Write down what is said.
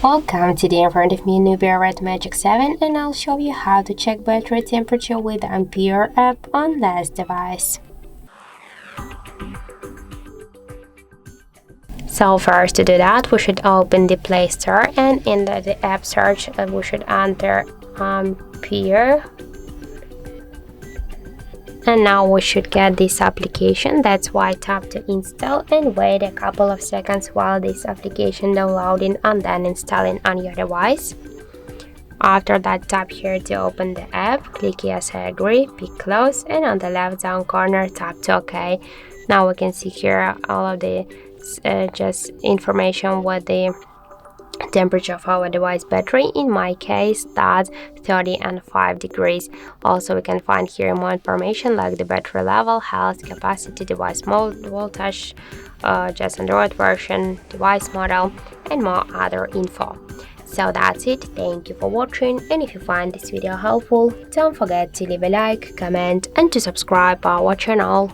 Welcome, today in front of me Nubia Red Magic 7 and I'll show you how to check battery temperature with the Ampere app on this device. So first, to do that, we should open the Play Store and in the app search we should enter Ampere. And now we should get this application. That's why tap to install and wait a couple of seconds while this application downloading and then installing on your device. After that, tap here to open the app, click yes I agree, pick close, and on the left down corner tap to OK. Now we can see here all of the just information what the temperature of our device battery. In my case, that's 30.5 degrees. Also, we can find here more information like the battery level, health, capacity, device mode, voltage, just Android version, device model, and more other info. So that's it. Thank you for watching, and if you find this video helpful, don't forget to leave a like, comment, and to subscribe our channel.